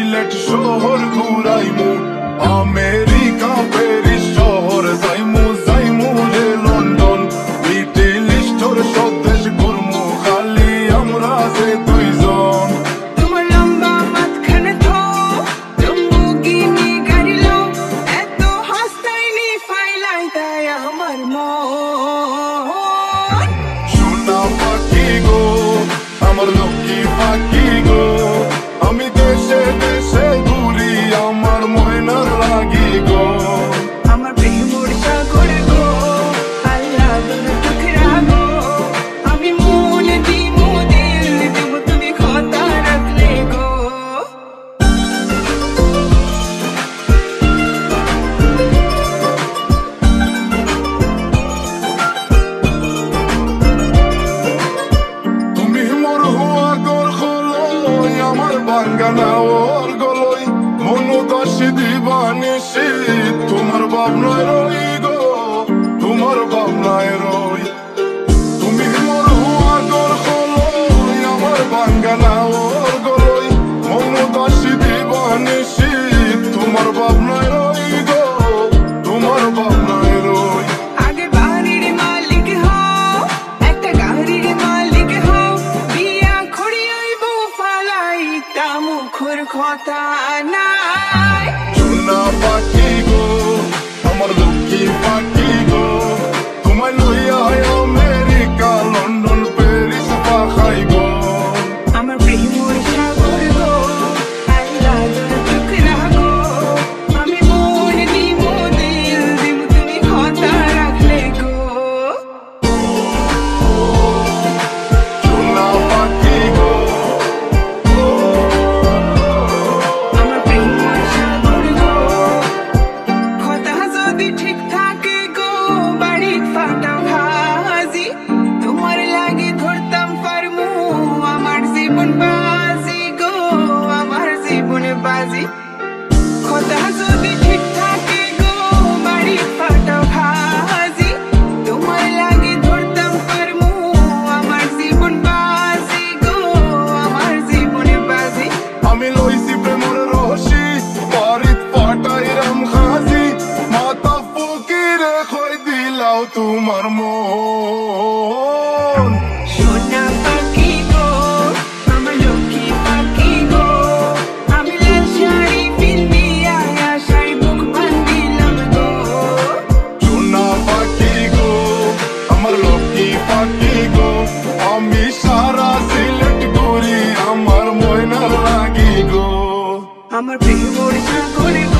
সিলেট শহর ঘুরাইমু, America Paris শহর যাইমু, যাইমু রে লন্ডন, মিডল ইস্টর সব দেশ ঘুরমু, খালি আমরা যে দুইজন। তোমার লম্বা মাঝখানে তো লম্বুগিনি গাড়ি লো, এত হাসতাইনি ফাইলাই তাই আমার মন। সোনা পাখি গো আমার লক্ষ্মী পাখি গো, আমি দেশে দেশে ঘুরি আমার ময়নার লাগি গো। আমার প্রেমর সাগর গো, আল্লাহ তোর টুকরা গো, আমি মন দিমু দিল দিমু তুমি কথা রাখলে গো। তুমি মোর হুয়া গর খলই আমার বাঙ্গানা ওর গলই, মনুদাসী দিবানিসি তোমার ভাবনায় রই গো, তোমার ভাবনায় রই। তুমি মোর হুয়া গর খলই আমার বাঙ্গানা ওর গলই, মনুদাসী দিবানিসি তোমার ভাবনায় রই গো, তোমার ভাবনায় রই। আগে বাড়ির মালিক হও, একটা গাড়ির মালিক হও, বিয়া খড়িয়াইব ফালাই তা মুখর কথা নাই। সোনা পাখি গো আমার লক্ষ্মী পাখি গো, তোমায় লইয়া আমেরিকা লন্ডন প্যারিস পাখাই গো। আমার প্রেমর সাগর গো, আল্লাহ তোর টুকরা গো, আমি মন দিমু দিল দিমু তুমি কথা রাখলে গো। সোনা পাখি গো আমার প্রেমর সাগর গো, কথা যদি ঠিক থাকে গো, বাড়ির ফাটা ভাজি, তোমার লাগে ধরতাম পারমু আমার জীবন বাজি গো, আমার জীবন বাজি। কথা যদি ঠিক থাকে গো, বাড়ির ফাটা ভাজি, তোমার লাগে ধরতাম পারমু আমার জীবন বাজি গো, আমার জীবন বাজি। আমি লইছি প্রেমর রশি বাড়িত পাটাইরাম খাজি, মাতা ফকিরে খই দিলাও তোমার মন। সোনা পাখি গো আমার লক্ষ্মী পাখি গো, আমি লাল শাড়ি পিন্দিয়া আশায় বুক বান্ধিলাম গো। সোনা পাখি গো আমার লক্ষ্মী পাখি গো, আমি সারা সিলেট ঘুরি আমার ময়নার লাগি গো। আমার প্রেমর সাগর গো,